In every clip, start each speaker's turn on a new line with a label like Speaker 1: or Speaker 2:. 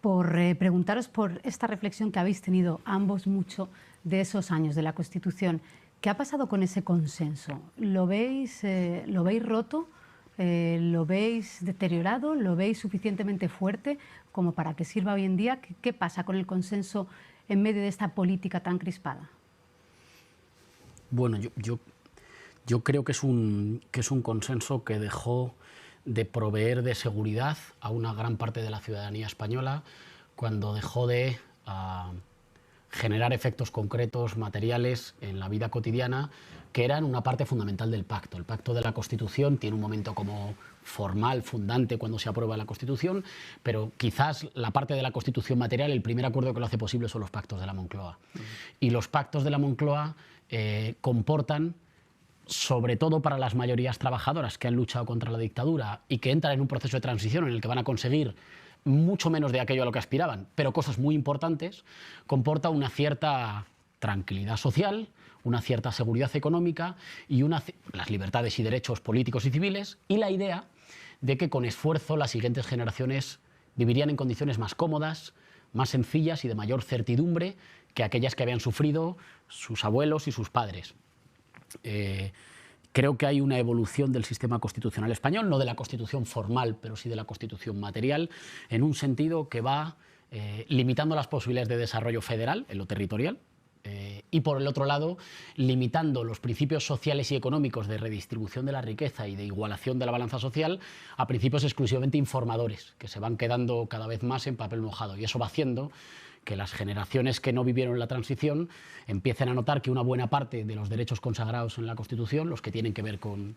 Speaker 1: por preguntaros por esta reflexión que habéis tenido ambos mucho de esos años de la Constitución. ¿Qué ha pasado con ese consenso? ¿Lo veis roto? ¿Lo veis deteriorado? ¿Lo veis suficientemente fuerte como para que sirva hoy en día? ¿Qué pasa con el consenso en medio de esta política tan crispada?
Speaker 2: Bueno, yo creo que es un consenso que dejó de proveer de seguridad a una gran parte de la ciudadanía española cuando dejó de generar efectos concretos, materiales en la vida cotidiana, que eran una parte fundamental del pacto. El pacto de la Constitución tiene un momento como formal, fundante, cuando se aprueba la Constitución, pero quizás la parte de la Constitución material, el primer acuerdo que lo hace posible son los pactos de la Moncloa. Y los pactos de la Moncloa comportan, sobre todo para las mayorías trabajadoras que han luchado contra la dictadura y que entran en un proceso de transición en el que van a conseguir mucho menos de aquello a lo que aspiraban, pero cosas muy importantes, comporta una cierta tranquilidad social, una cierta seguridad económica y las libertades y derechos políticos y civiles, y la idea de que con esfuerzo las siguientes generaciones vivirían en condiciones más cómodas, más sencillas y de mayor certidumbre que aquellas que habían sufrido sus abuelos y sus padres. Creo que hay una evolución del sistema constitucional español, no de la Constitución formal, pero sí de la Constitución material, en un sentido que va limitando las posibilidades de desarrollo federal en lo territorial y, por el otro lado, limitando los principios sociales y económicos de redistribución de la riqueza y de igualación de la balanza social a principios exclusivamente informadores, que se van quedando cada vez más en papel mojado. Y eso va haciendo que las generaciones que no vivieron la transición empiecen a notar que una buena parte de los derechos consagrados en la Constitución, los que tienen que ver con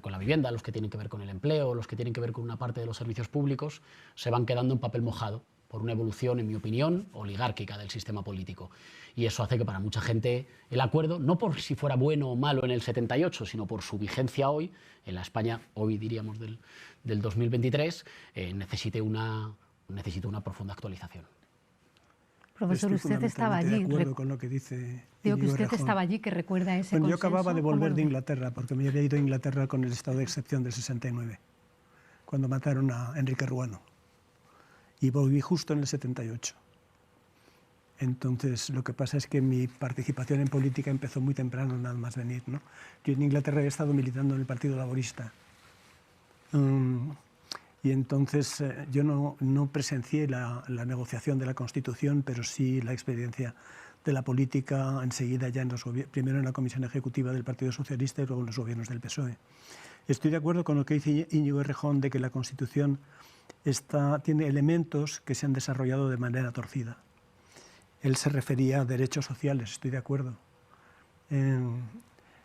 Speaker 2: la vivienda, los que tienen que ver con el empleo, los que tienen que ver con una parte de los servicios públicos, se van quedando en papel mojado por una evolución, en mi opinión, oligárquica del sistema político. Y eso hace que para mucha gente el acuerdo, no por si fuera bueno o malo en el 78, sino por su vigencia hoy, en la España hoy diríamos del 2023, necesite una profunda actualización.
Speaker 1: Profesor, usted estaba allí.
Speaker 3: De acuerdo con lo que dice.
Speaker 1: Digo que usted estaba allí, que recuerda ese consenso.
Speaker 3: Yo acababa de volver de Inglaterra, porque me había ido a Inglaterra con el estado de excepción del 69, cuando mataron a Enrique Ruano. Y volví justo en el 78. Entonces, lo que pasa es que mi participación en política empezó muy temprano, nada más venir, ¿no? Yo en Inglaterra he estado militando en el Partido Laborista. Y entonces yo no presencié la negociación de la Constitución, pero sí la experiencia de la política enseguida ya primero en la Comisión Ejecutiva del Partido Socialista y luego en los gobiernos del PSOE. Estoy de acuerdo con lo que dice Íñigo Errejón de que la Constitución tiene elementos que se han desarrollado de manera torcida. Él se refería a derechos sociales, estoy de acuerdo. En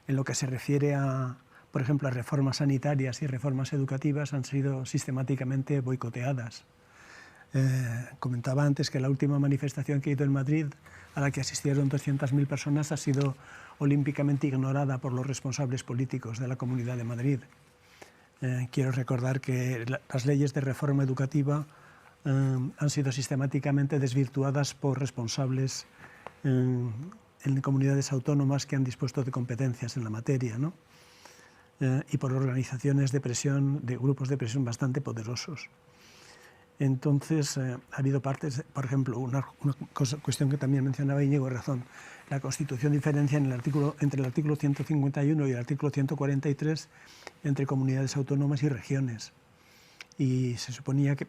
Speaker 3: lo que se refiere a, por ejemplo, a reformas sanitarias y reformas educativas han sido sistemáticamente boicoteadas. Comentaba antes que la última manifestación que he ido en Madrid, a la que asistieron 200.000 personas, ha sido olímpicamente ignorada por los responsables políticos de la Comunidad de Madrid. Quiero recordar que las leyes de reforma educativa han sido sistemáticamente desvirtuadas por responsables en comunidades autónomas que han dispuesto de competencias en la materia, ¿no? Y por organizaciones de presión, de grupos de presión bastante poderosos. Entonces, ha habido partes, por ejemplo, una cuestión que también mencionaba Íñigo Errejón, la Constitución diferencia entre el artículo 151 y el artículo 143 entre comunidades autónomas y regiones. Y se suponía que,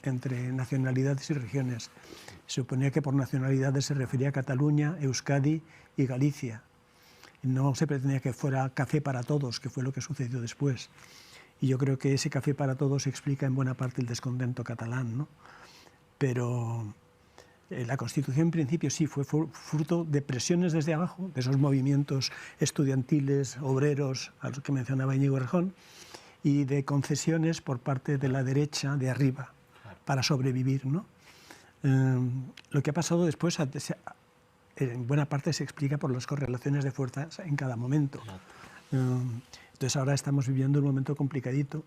Speaker 3: entre nacionalidades y regiones. Se suponía que por nacionalidades se refería a Cataluña, Euskadi y Galicia. No se pretendía que fuera café para todos, que fue lo que sucedió después. Y yo creo que ese café para todos explica en buena parte el descontento catalán, ¿no? Pero la Constitución en principio sí fue fruto de presiones desde abajo, de esos movimientos estudiantiles, obreros, a los que mencionaba Íñigo Errejón, y de concesiones por parte de la derecha de arriba para sobrevivir, ¿no? Lo que ha pasado después en buena parte se explica por las correlaciones de fuerzas en cada momento. Entonces ahora estamos viviendo un momento complicadito,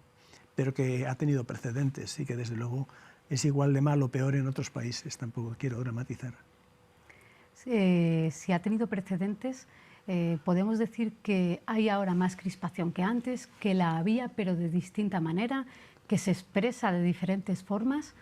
Speaker 3: pero que ha tenido precedentes y que desde luego es igual de mal o peor en otros países, tampoco quiero dramatizar.
Speaker 1: Si ha tenido precedentes, podemos decir que hay ahora más crispación que antes, que la había pero de distinta manera, que se expresa de diferentes formas,